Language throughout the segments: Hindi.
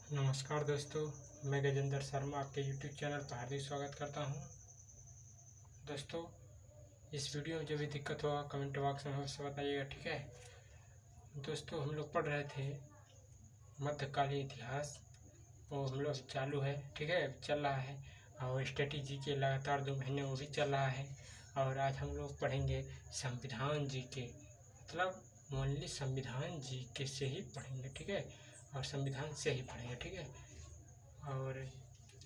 नमस्कार दोस्तों, मैं गजेंद्र शर्मा आपके YouTube चैनल पर हार्दिक स्वागत करता हूं। दोस्तों, इस वीडियो में जो भी दिक्कत होगा कमेंट बॉक्स में अवश्य बताइएगा, ठीक है। दोस्तों, हम लोग पढ़ रहे थे मध्यकालीन इतिहास, वो हम लोग चालू है, ठीक है, चल रहा है। और स्ट्रेटेजी के लगातार 2 महीने वो भी चल रहा है। और आज हम लोग पढ़ेंगे संविधान जी के, मतलब ओनली संविधान जी के से ही पढ़ेंगे, ठीक है, और संविधान से ही पढ़ेंगे, ठीक है। और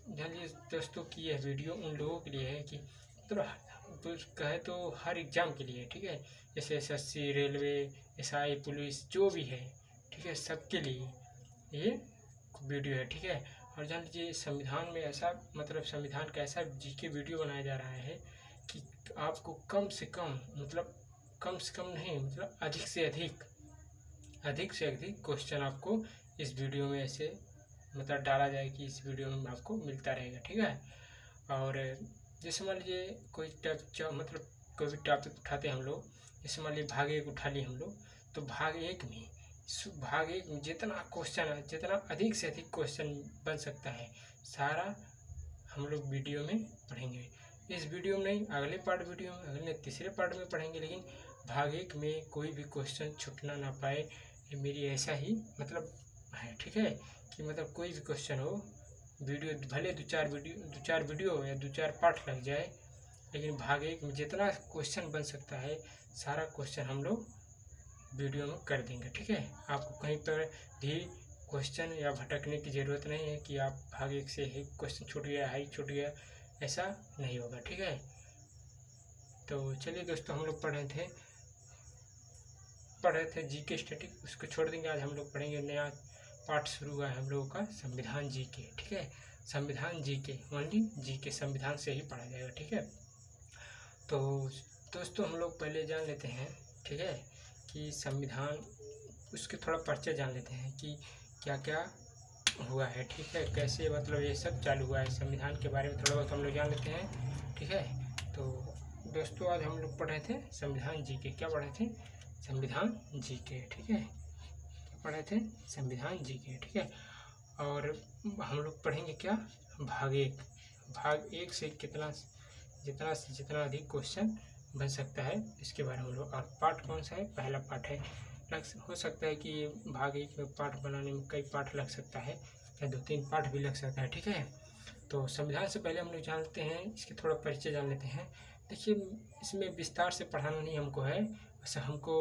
जानिए दोस्तों कि यह वीडियो उन लोगों के लिए है कि तो कहे तो हर एग्ज़ाम के लिए, ठीक है, जैसे एसएससी, रेलवे, एसआई, पुलिस, जो भी है, ठीक है, सबके लिए ये वीडियो है, ठीक है। और जान लीजिए संविधान में ऐसा, मतलब संविधान का ऐसा जीके वीडियो बनाया जा रहा है कि आपको कम से कम, मतलब कम से कम नहीं, मतलब अधिक से अधिक क्वेश्चन आपको इस वीडियो में ऐसे मतलब डाला जाए कि इस वीडियो में आपको मिलता रहेगा, ठीक है। और जैसे मान लीजिए कोई मतलब कोई भी टॉपिक उठाते हैं हम लोग, जैसे मान लीजिए भाग 1 उठा लिए हम लोग, तो भाग एक में जितना क्वेश्चन है, जितना अधिक से अधिक क्वेश्चन बन सकता है, सारा हम लोग वीडियो में पढ़ेंगे। इस वीडियो में नहीं, अगले वीडियो में, अगले तीसरे पार्ट में पढ़ेंगे, लेकिन भाग 1 में कोई भी क्वेश्चन छूटना ना पाए, ये मेरी ऐसा ही मतलब है, ठीक है, कि मतलब कोई भी क्वेश्चन हो, वीडियो भले दो चार वीडियो या 2-4 पार्ट लग जाए, लेकिन भाग 1 में जितना क्वेश्चन बन सकता है, सारा क्वेश्चन हम लोग वीडियो में कर देंगे, ठीक है। आपको कहीं पर भी क्वेश्चन या भटकने की ज़रूरत नहीं है कि आप भाग 1 से एक क्वेश्चन छूट गया, हाई छूट गया, ऐसा नहीं होगा, ठीक है। तो चलिए दोस्तों, हम लोग पढ़ रहे थे जीके स्टैटिक, उसको छोड़ देंगे। आज हम लोग पढ़ेंगे, नया पार्ट शुरू हुआ है हम लोगों का, संविधान जी के, ठीक है। संविधान जी के, ओनली जी के, संविधान से ही पढ़ा जाएगा, ठीक है। तो दोस्तों, हम लोग पहले जान लेते हैं, ठीक है, कि संविधान, उसके थोड़ा परिचय जान लेते हैं कि क्या क्या हुआ है, ठीक है, कैसे मतलब ये सब चालू हुआ है। संविधान के बारे में थोड़ा बहुत हम लोग जान लेते हैं, ठीक है। तो दोस्तों, आज हम लोग पढ़ रहे थे संविधान जी के, क्या पढ़े थे, संविधान जी के, ठीक है, पढ़े थे संविधान जी के, ठीक है। और हम लोग पढ़ेंगे क्या, भाग 1 से जितना से जितना अधिक क्वेश्चन बन सकता है, इसके बारे में हम लोग। और पार्ट कौन सा है, पहला पार्ट है। हो सकता है कि भाग 1 में पार्ट बनाने में कई पार्ट लग सकता है, या 2-3 पार्ट भी लग सकता है, ठीक है। तो संविधान से पहले हम लोग जानते हैं, इसके थोड़ा परिचय जान लेते हैं। देखिए, इसमें विस्तार से पढ़ाना नहीं हमको है, वैसे हमको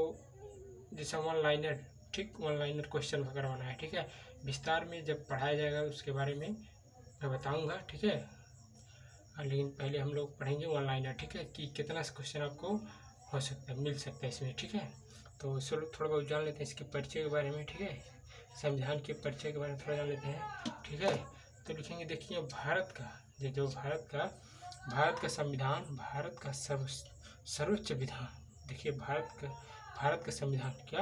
जैसे वन लाइनर, ठीक, वन लाइनर क्वेश्चन करवाना है, ठीक है। विस्तार में जब पढ़ाया जाएगा उसके बारे में मैं बताऊंगा, ठीक है। लेकिन पहले हम लोग पढ़ेंगे वन लाइनर, ठीक है, कि कितना क्वेश्चन आपको हो सकता है, मिल सकता है इसमें, ठीक है। तो चलो थोड़ा बहुत जान लेते हैं इसके परिचय के बारे में, ठीक है। संविधान के परिचय के बारे में थोड़ा जान लेते हैं, ठीक है। तो लिखेंगे, देखिए भारत का, जो भारत का संविधान, भारत का सर्वोच्च विधान। देखिए भारत का संविधान, क्या,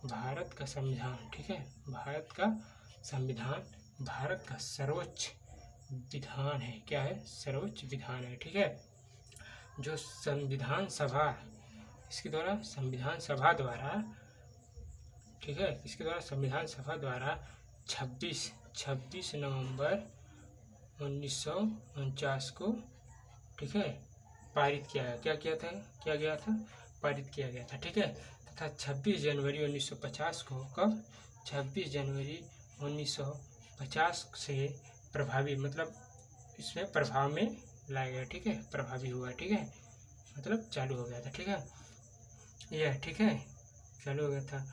भारत का संविधान, ठीक है, भारत का संविधान भारत का सर्वोच्च विधान है, क्या है, सर्वोच्च विधान है, ठीक है। जो संविधान सभा, इसके द्वारा संविधान सभा द्वारा, ठीक है, इसके द्वारा संविधान सभा द्वारा 26 नवंबर 1949 को, ठीक है, पारित किया गया, क्या गया था, पारित किया गया था, ठीक है। तथा 26 जनवरी 1950 को, कब, 26 जनवरी 1950 से प्रभावी, मतलब इसमें प्रभाव में लाया गया, ठीक है, प्रभावी हुआ, ठीक है, मतलब चालू हो गया था, ठीक है, यह, ठीक है, चालू हो गया था।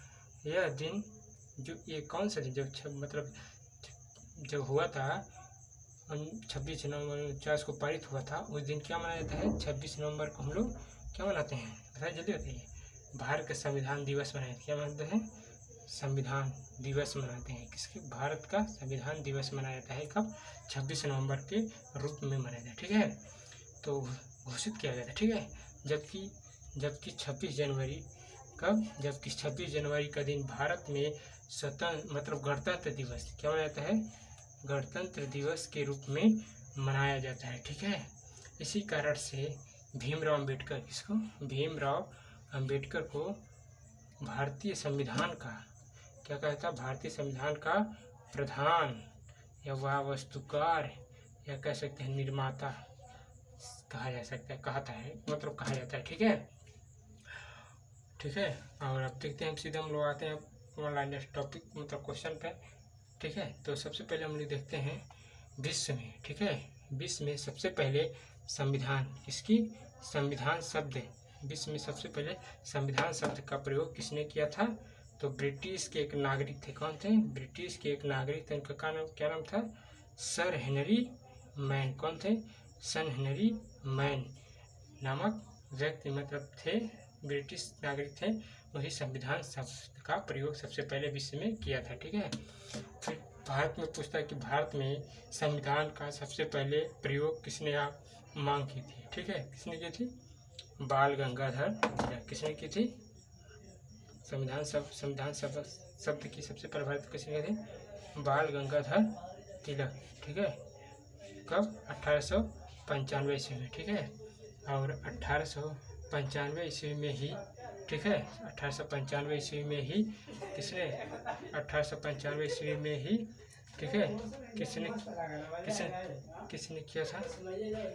यह दिन, जो ये कौन सा दिन, जब मतलब जब हुआ था 26 नवंबर 1949 को पारित हुआ था, उस दिन क्या मनाया जाता है, 26 नवंबर को हम लोग क्या मनाते हैं, बताइए जल्दी बताइए, भारत का संविधान दिवस मनाते हैं, क्या मानते हैं, संविधान दिवस मनाते हैं, किसके, भारत का संविधान दिवस मनाया जाता है, कब, 26 नवंबर के रूप में मनाया जाता है, ठीक है। तो घोषित किया गया था, ठीक है। जबकि 26 जनवरी, कब, जबकि 26 जनवरी का दिन भारत में स्वतंत्र, मतलब गणतंत्र दिवस, क्या मनाया जाता है, गणतंत्र दिवस के रूप में मनाया जाता है, ठीक है। इसी कारण से भीमराव अम्बेडकर, किसको, भीमराव अम्बेडकर को भारतीय संविधान का, क्या कहता है, भारतीय संविधान का प्रधान या वह वस्तुकार या कह सकते हैं निर्माता कहा जा सकता है, कहता है मतलब कहा जाता है। ठीक है, ठीक है। और अब देखते हैं, सीधे हम लोग आते हैं हमारा नेक्स्ट टॉपिक मतलब क्वेश्चन पे। ठीक है, तो सबसे पहले हम लोग देखते हैं विश्व में। ठीक है, विश्व में सबसे पहले संविधान किसकी, संविधान शब्द विश्व में सबसे पहले संविधान शब्द का प्रयोग किसने किया था? तो ब्रिटिश के एक नागरिक थे। कौन थे? ब्रिटिश के एक नागरिक थे। उनका क्या नाम था? Sir Henry man. कौन थे? सर हेनरी मैन नामक व्यक्ति मतलब थे, ब्रिटिश नागरिक थे। वही संविधान शब्द का प्रयोग सबसे पहले विश्व में किया था। ठीक है, फिर भारत में पूछता है कि भारत में संविधान का सबसे पहले प्रयोग किसने मांग की थी? ठीक है, किसने की थी? बाल गंगाधर तिलक। किसने की थी? संविधान शब्द की सबसे पहले भारत किसने की थी? बाल गंगाधर तिलक। ठीक है, कब? 1895 ईस्वी में। ठीक है, और 1895 ईस्वी में ही, ठीक है, 1895 ईस्वी में ही किसने, 1895 ईस्वी में ही, ठीक है, किसने किसने किया था?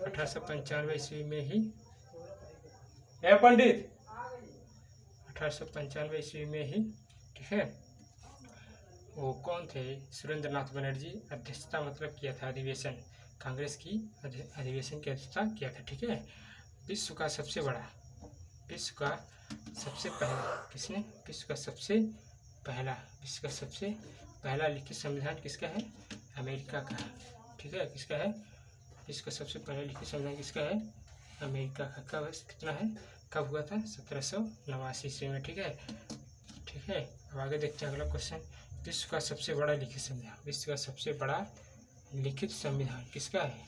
1895 ईस्वी में ही पंडित, 1895 ईस्वी में ही, ठीक है, वो कौन थे? सुरेंद्र नाथ बनर्जी अध्यक्षता मतलब किया था अधिवेशन, कांग्रेस की अधिवेशन की अध्यक्षता किया था। ठीक है, विश्व का सबसे पहला किसने? विश्व का सबसे पहला लिखित संविधान किसका है? अमेरिका का है। ठीक है, किसका है? विश्व का सबसे पहला लिखित संविधान किसका है? अमेरिका का। कब? कितना है? कब हुआ था? 1789 ईस्वी में। ठीक है, ठीक है। अब आगे देखते हैं अगला क्वेश्चन। विश्व का सबसे बड़ा लिखित संविधान, विश्व का सबसे बड़ा लिखित संविधान किसका है?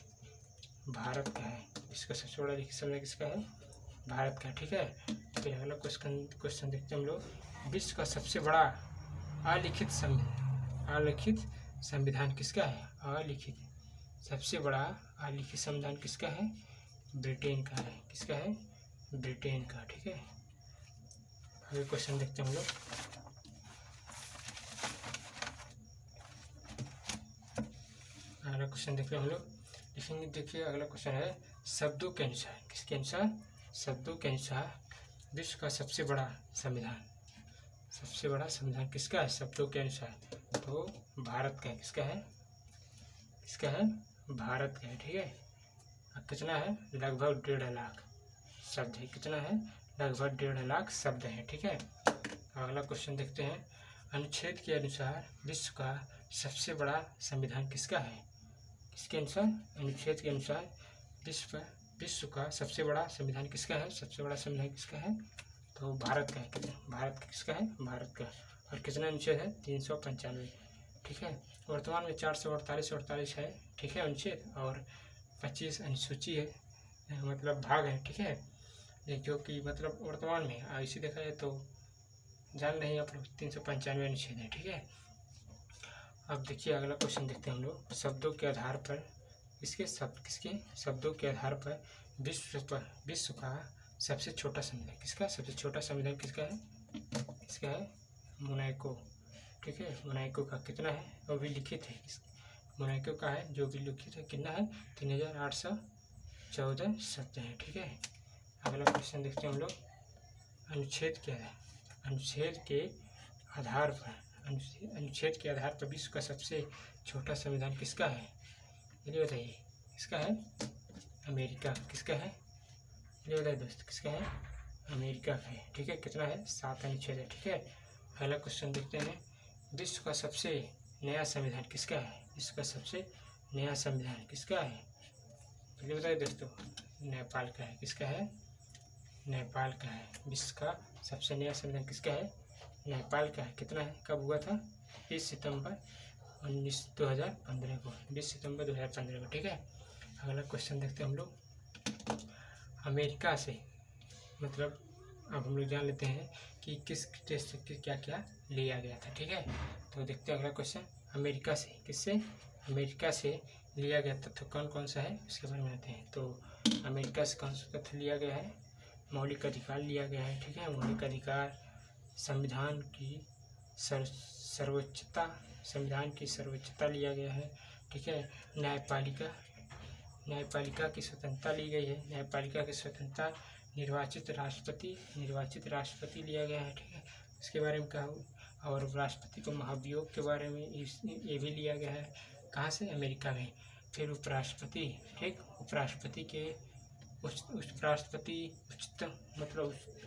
भारत का है। विश्व का सबसे बड़ा लिखित संविधान किसका है? भारत का। ठीक है, फिर अगला क्वेश्चन देखते हैं हम लोग। विश्व का सबसे बड़ा अलिखित संविधान किसका है? अलिखित सबसे बड़ा अलिखित संविधान किसका है? ब्रिटेन का है। किसका है? ब्रिटेन का। ठीक है, अगले क्वेश्चन देखते हैं हम लोग। अगला क्वेश्चन देखते हैं हम लोग, लिखेंगे। देखिए अगला क्वेश्चन है शब्दों के अनुसार, किसके अनुसार? शब्दों के अनुसार विश्व का सबसे बड़ा संविधान किसका है? शब्दों के अनुसार तो भारत का है। किसका है? किसका है? भारत का है। ठीक है, कितना है? लगभग 1.5 लाख शब्द है। कितना है? लगभग 1.5 लाख शब्द है। ठीक है, अगला क्वेश्चन देखते हैं। अनुच्छेद के अनुसार विश्व का सबसे बड़ा संविधान किसका है? किसके अनुसार? अनुच्छेद के अनुसार विश्व का सबसे बड़ा संविधान किसका है? सबसे बड़ा संविधान किसका है? तो भारत का है। भारत का। किसका है? भारत का। और कितना अनुच्छेद है? 395। ठीक है, वर्तमान में 448 है। ठीक है, अनुच्छेद, और 25 अनुसूची है, मतलब भाग है। ठीक है, जो कि मतलब वर्तमान में ऐसे देखा जाए तो जान नहीं आप लोग 395 अनुच्छेद है। ठीक है, अब देखिए अगला क्वेश्चन देखते हैं हम लोग। शब्दों के आधार पर किसके शब्दों के आधार पर विश्व का सबसे छोटा संविधान किसका? सबसे छोटा संविधान किसका है? किसका है? मोनाको। ठीक है, मोनाको का। कितना है? वो भी लिखित है। मोनाको का है जो भी लिखित है। कितना है? 3814 शब्द है। ठीक है, अगला क्वेश्चन देखते हैं हम लोग। अनुच्छेद के आधार पर विश्व का सबसे छोटा संविधान किसका है? ये बताइए। किसका है? अमेरिका। किसका है? ये बताइए दोस्त, किसका है? अमेरिका का है। ठीक है, कितना है? 7 अनुच्छेद है। ठीक है, अगला क्वेश्चन देखते हैं। विश्व का सबसे नया संविधान किसका है? विश्व का सबसे नया संविधान किसका है? ये बताइए दोस्तों। नेपाल का है। किसका है? नेपाल का है। विश्व का सबसे नया संविधान किसका है? नेपाल का है। कितना है? कब हुआ था? 20 सितंबर 2015 को। 20 सितंबर 2015 को। ठीक है, अगला क्वेश्चन देखते हैं हम लोग। अमेरिका से मतलब अब हम लोग जान लेते हैं कि किस देश से क्या क्या लिया गया था। ठीक है, तो देखते हैं अगला क्वेश्चन। अमेरिका से किससे? अमेरिका से लिया गया तथ्य कौन कौन सा है उसके बारे में आते हैं। तो अमेरिका से कौन सा तथ्य लिया गया है? मौलिक अधिकार लिया गया है। ठीक है, मौलिक अधिकार, संविधान की सर्वोच्चता संविधान की सर्वोच्चता लिया गया है, ठीक है। न्यायपालिका की स्वतंत्रता ली गई है, न्यायपालिका की स्वतंत्रता, निर्वाचित राष्ट्रपति लिया गया है, ठीक है। इसके बारे में कहा, और राष्ट्रपति को महाभियोग के बारे में ये भी लिया गया है, कहाँ से, अमेरिका में। फिर उपराष्ट्रपति, ठीक, उपराष्ट्रपति के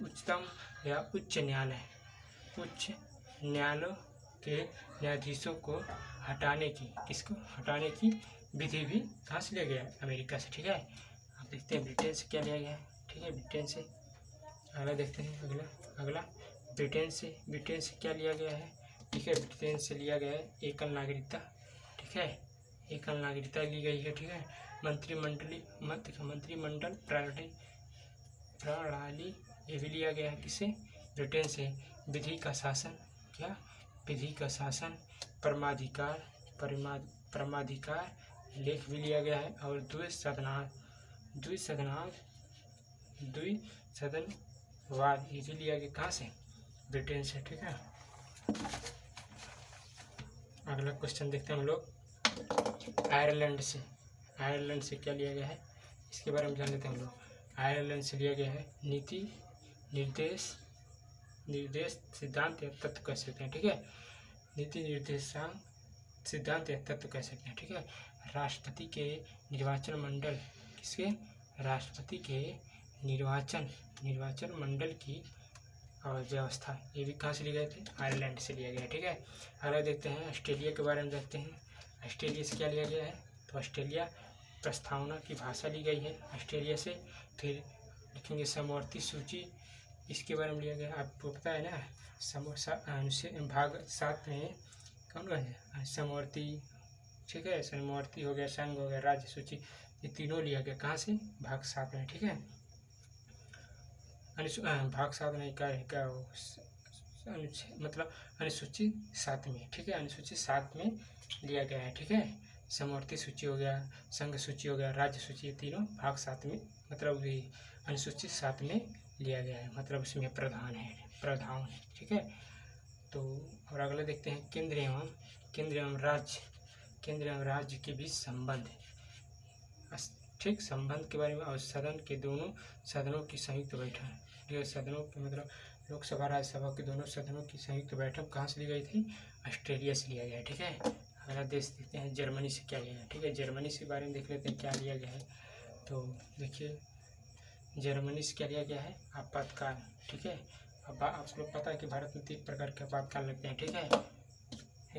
उच्चतम या उच्च न्यायालय के न्यायाधीशों को हटाने की विधि भी कहाँ से लिया गया है, अमेरिका से, ठीक है। आप देखते हैं ब्रिटेन से क्या लिया गया है, ठीक है, ब्रिटेन से। अगला देखते हैं, अगला ब्रिटेन से क्या लिया गया है, ठीक है। ब्रिटेन से लिया गया है एकल नागरिकता, ठीक है, एकल नागरिकता ली गई है, ठीक है। मंत्रिमंडल प्रणाली ये भी लिया गया है, किससे, ब्रिटेन से। विधि का शासन, परमाधिकार लेख भी लिया गया है, और द्विसदनवाद ये भी लिया गया, कहाँ से, ब्रिटेन से, ठीक है। अगला क्वेश्चन देखते हैं हम लोग, आयरलैंड से क्या लिया गया है, इसके बारे में जान लेते हैं हम लोग। आयरलैंड से लिया गया है नीति निर्देश सिद्धांत या तत्व कह सकते हैं, ठीक है। नीति निर्देशांक सिद्धांत या तत्व कह सकते हैं, ठीक है। राष्ट्रपति के निर्वाचन मंडल, किसके, राष्ट्रपति के निर्वाचन मंडल की व्यवस्था, ये भी कहाँ से लिए गए थे, आयरलैंड से लिया गया, ठीक है। अगला देखते हैं, ऑस्ट्रेलिया के बारे में देखते हैं। ऑस्ट्रेलिया से क्या लिया गया है, तो ऑस्ट्रेलिया प्रस्तावना की भाषा ली गई है ऑस्ट्रेलिया से। फिर लिखेंगे समवर्ती सूची, इसके बारे में लिया गया, आपको पता है ना, भाग 7 में कौन है, समवर्ती, ठीक है, समवर्ती हो गया, संघ हो गया, राज्य सूची, ये तीनों लिया गया, कहाँ से, भाग 7 में, ठीक है। भाग 7 नहीं, क्या मतलब अनुसूची 7 में, ठीक है, अनुसूची 7 में लिया गया है, ठीक है। समवर्ती सूची हो गया, संघ सूची हो गया, राज्य सूची, तीनों भाग 7 में, मतलब अनुसूची 7 में लिया गया है, मतलब उसमें प्रधान है, ठीक है। तो और अगला देखते हैं, केंद्र एवं राज्य के बीच संबंध, ठीक, संबंध के बारे में, और सदन के दोनों सदनों की संयुक्त बैठक, सदनों के मतलब लोकसभा राज्यसभा के दोनों सदनों की संयुक्त बैठक कहाँ से ली गई थी, ऑस्ट्रेलिया से लिया गया, ठीक है। अगला देश देखते हैं, जर्मनी से क्या लिया गया, ठीक है। जर्मनी के बारे में देख लेते हैं क्या लिया गया है। तो देखिए, जर्मनी से क्या लिया गया है, आपातकाल, ठीक है। अब आप लोग पता है कि भारत में 3 प्रकार के आपातकाल लगते हैं, ठीक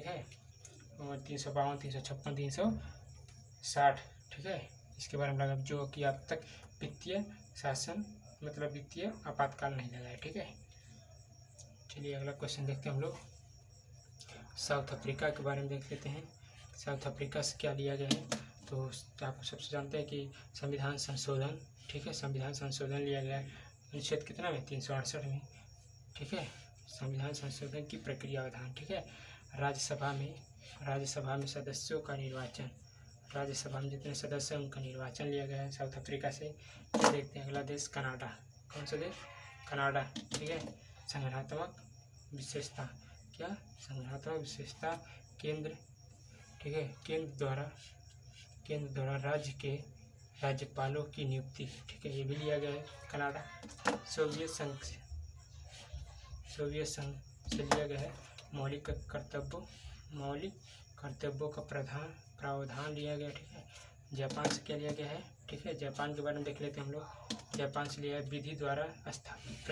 है, और 352, 356, 360, ठीक है। इसके बारे में लगा, जो कि अब तक वित्तीय शासन मतलब वित्तीय आपातकाल नहीं लगा है, ठीक है। चलिए अगला क्वेश्चन देखते हैं हम लोग, साउथ अफ्रीका के बारे में देख लेते हैं। साउथ अफ्रीका से क्या लिया गया है, तो आप सबसे जानते हैं कि संविधान संशोधन, ठीक है, संविधान संशोधन लिया गया है, अनुच्छेद कितना में, 368 में, ठीक है। संविधान संशोधन की प्रक्रिया विधान, ठीक है। राज्यसभा में सदस्यों का निर्वाचन, राज्यसभा में जितने सदस्य हैं उनका निर्वाचन लिया गया है साउथ अफ्रीका से। देखते हैं अगला देश, कनाडा, कौन सा देश, कनाडा, ठीक है। संगठनात्मक विशेषता, क्या, संगठनात्मक विशेषता, केंद्र, ठीक है, केंद्र द्वारा राज्य के राज्यपालों की नियुक्ति, ठीक है, ये भी लिया गया है कनाडा। सोवियत संघ से लिया गया है मौलिक कर्तव्यों का प्रावधान लिया गया, ठीक है। जापान से क्या लिया गया है, ठीक है, जापान के बारे में देख लेते हैं हम लोग। जापान से लिया है विधि द्वारा स्थापित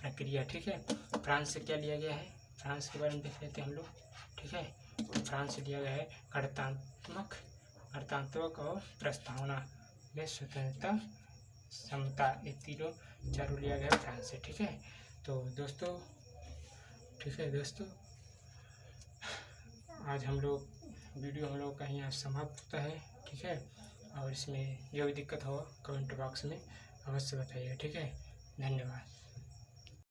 प्रक्रिया, ठीक है। फ्रांस से क्या लिया गया है, फ्रांस के बारे में देख लेते हैं हम लोग, ठीक है। फ्रांस से लिया गया है गणतंत्रात्मक और प्रस्तावना में स्वतंत्रता, समता, ये चारों लिया गया है फ्रांस से, ठीक है। तो दोस्तों, ठीक है दोस्तों, आज वीडियो हम लोग का यहाँ समाप्त होता है, ठीक है। और इसमें जो भी दिक्कत हो कमेंट बॉक्स में अवश्य बताइए, ठीक है। धन्यवाद।